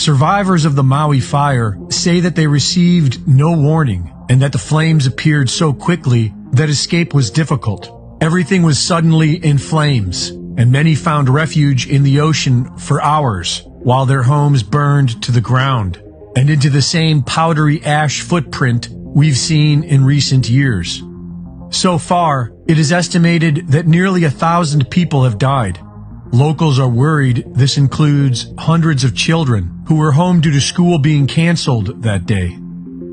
Survivors of the Maui fire say that they received no warning and that the flames appeared so quickly that escape was difficult. Everything was suddenly in flames, and many found refuge in the ocean for hours while their homes burned to the ground and into the same powdery ash footprint we've seen in recent years. So far, it is estimated that nearly 1,000 people have died. Locals are worried this includes hundreds of children who were home due to school being canceled that day.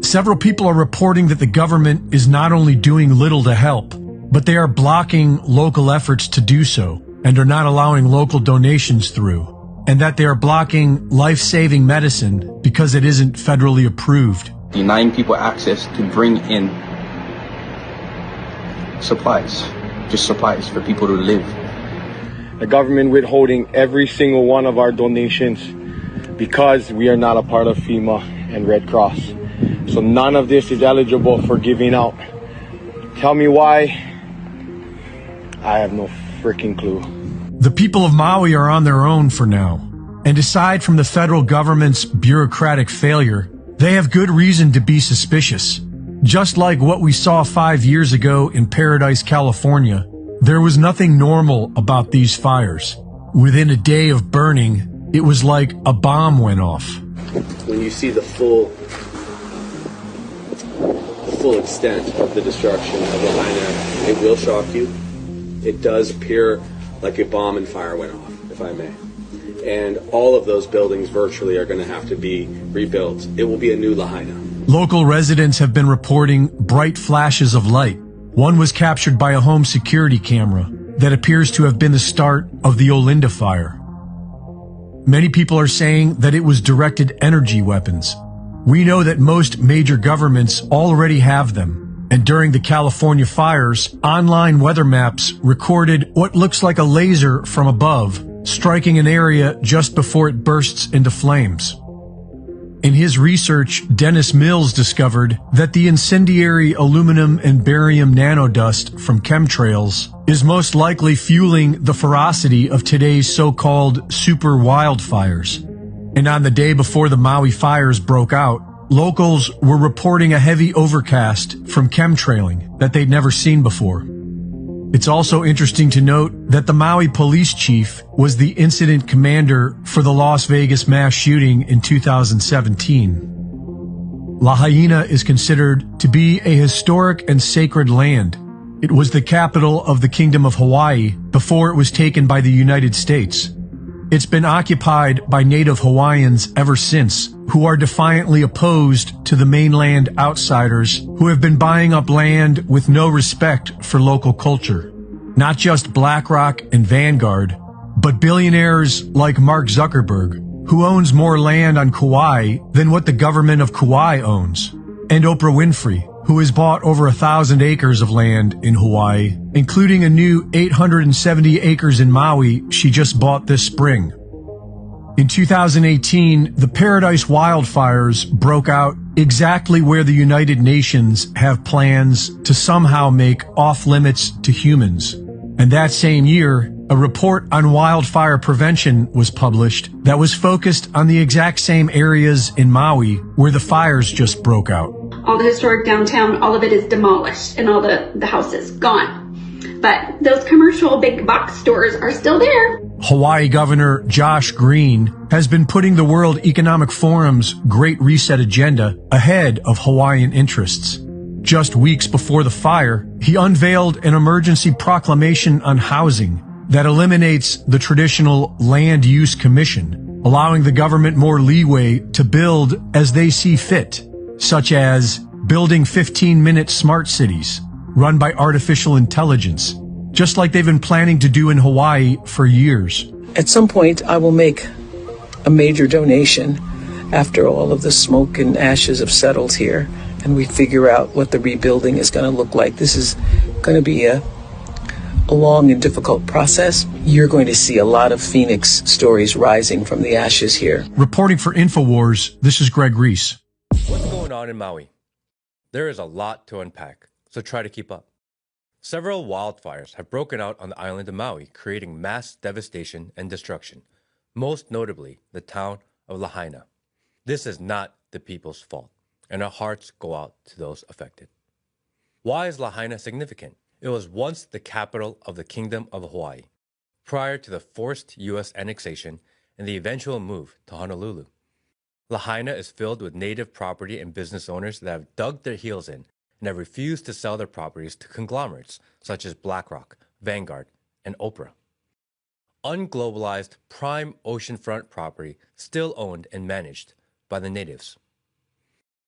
Several people are reporting that the government is not only doing little to help, but they are blocking local efforts to do so and are not allowing local donations through, and that they are blocking life-saving medicine because it isn't federally approved. Denying people access to bring in supplies, just supplies for people to live. The government withholding every single one of our donations because we are not a part of FEMA and Red Cross. So none of this is eligible for giving out. Tell me why. I have no freaking clue. The people of Maui are on their own for now. And aside from the federal government's bureaucratic failure, they have good reason to be suspicious. Just like what we saw 5 years ago in Paradise, California, there was nothing normal about these fires. Within a day of burning, it was like a bomb went off. When you see the full extent of the destruction of Lahaina, it will shock you. It does appear like a bomb and fire went off, if I may. And all of those buildings virtually are going to have to be rebuilt. It will be a new Lahaina. Local residents have been reporting bright flashes of light. One was captured by a home security camera that appears to have been the start of the Olinda fire. Many people are saying that it was directed energy weapons. We know that most major governments already have them, and during the California fires, online weather maps recorded what looks like a laser from above, striking an area just before it bursts into flames. In his research, Dennis Mills discovered that the incendiary aluminum and barium nanodust from chemtrails is most likely fueling the ferocity of today's so-called super wildfires. And on the day before the Maui fires broke out, locals were reporting a heavy overcast from chemtrailing that they'd never seen before. It's also interesting to note that the Maui police chief was the incident commander for the Las Vegas mass shooting in 2017. Lahaina is considered to be a historic and sacred land. It was the capital of the Kingdom of Hawaii before it was taken by the United States. It's been occupied by native Hawaiians ever since, who are defiantly opposed to the mainland outsiders who have been buying up land with no respect for local culture. Not just BlackRock and Vanguard, but billionaires like Mark Zuckerberg, who owns more land on Kauai than what the government of Kauai owns, and Oprah Winfrey, who has bought over 1,000 acres of land in Hawaii, including a new 870 acres in Maui she just bought this spring. In 2018, the Paradise wildfires broke out exactly where the United Nations have plans to somehow make off-limits to humans. And that same year, a report on wildfire prevention was published that was focused on the exact same areas in Maui where the fires just broke out. All the historic downtown, all of it is demolished and all the houses gone. But those commercial big box stores are still there. Hawaii Governor Josh Green has been putting the World Economic Forum's Great Reset agenda ahead of Hawaiian interests. Just weeks before the fire, he unveiled an emergency proclamation on housing that eliminates the traditional Land Use Commission, allowing the government more leeway to build as they see fit, such as building 15-minute smart cities run by artificial intelligence, just like they've been planning to do in Hawaii for years. At some point, I will make a major donation after all of the smoke and ashes have settled here and we figure out what the rebuilding is going to look like. This is going to be a long and difficult process. You're going to see a lot of Phoenix stories rising from the ashes here. Reporting for InfoWars, this is Greg Reese. What's going on in Maui? There is a lot to unpack, so try to keep up. Several wildfires have broken out on the island of Maui, creating mass devastation and destruction, most notably the town of Lahaina. This is not the people's fault, and our hearts go out to those affected. Why is Lahaina significant? It was once the capital of the Kingdom of Hawaii, prior to the forced U.S. annexation and the eventual move to Honolulu. Lahaina is filled with native property and business owners that have dug their heels in and have refused to sell their properties to conglomerates such as BlackRock, Vanguard, and Oprah. Unglobalized prime oceanfront property still owned and managed by the natives.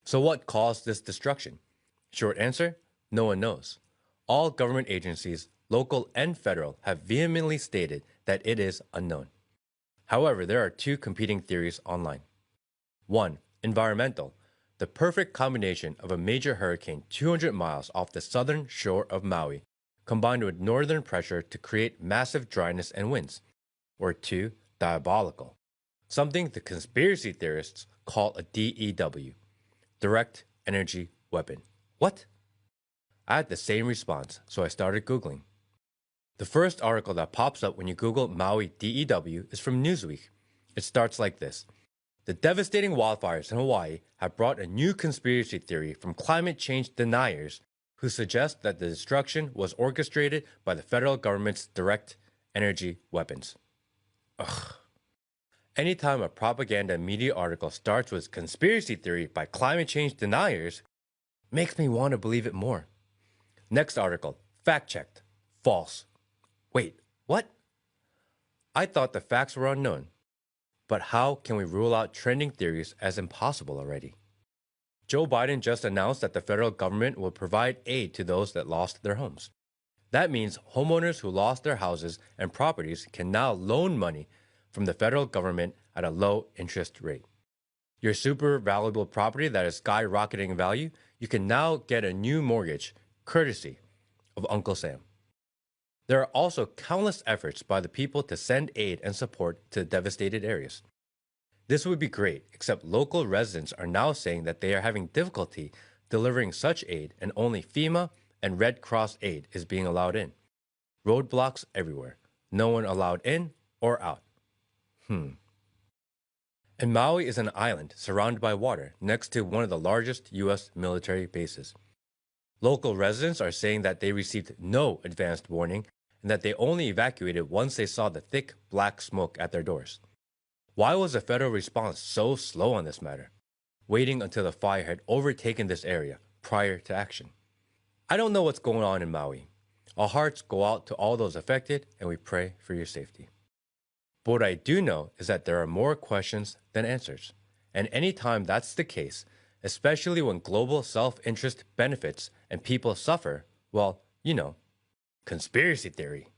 So what caused this destruction? Short answer, no one knows. All government agencies, local and federal, have vehemently stated that it is unknown. However, there are two competing theories online. One, environmental, the perfect combination of a major hurricane 200 miles off the southern shore of Maui, combined with northern pressure to create massive dryness and winds. Or two, diabolical, something the conspiracy theorists call a DEW, direct energy weapon. What? I had the same response, so I started Googling. The first article that pops up when you Google Maui DEW is from Newsweek. It starts like this. The devastating wildfires in Hawaii have brought a new conspiracy theory from climate change deniers who suggest that the destruction was orchestrated by the federal government's direct energy weapons. Ugh. Anytime a propaganda media article starts with conspiracy theory by climate change deniers, makes me want to believe it more. Next article, fact-checked, false. Wait, what? I thought the facts were unknown. But how can we rule out trending theories as impossible already? Joe Biden just announced that the federal government will provide aid to those that lost their homes. That means homeowners who lost their houses and properties can now loan money from the federal government at a low interest rate. Your super valuable property that is skyrocketing in value, you can now get a new mortgage courtesy of Uncle Sam. There are also countless efforts by the people to send aid and support to devastated areas. This would be great, except local residents are now saying that they are having difficulty delivering such aid and only FEMA and Red Cross aid is being allowed in. Roadblocks everywhere. No one allowed in or out. And Maui is an island surrounded by water next to one of the largest U.S. military bases. Local residents are saying that they received no advanced warning and that they only evacuated once they saw the thick black smoke at their doors. Why was the federal response so slow on this matter, waiting until the fire had overtaken this area prior to action? I don't know what's going on in Maui. Our hearts go out to all those affected and we pray for your safety. But what I do know is that there are more questions than answers. And anytime that's the case, especially when global self-interest benefits and people suffer, well, conspiracy theory.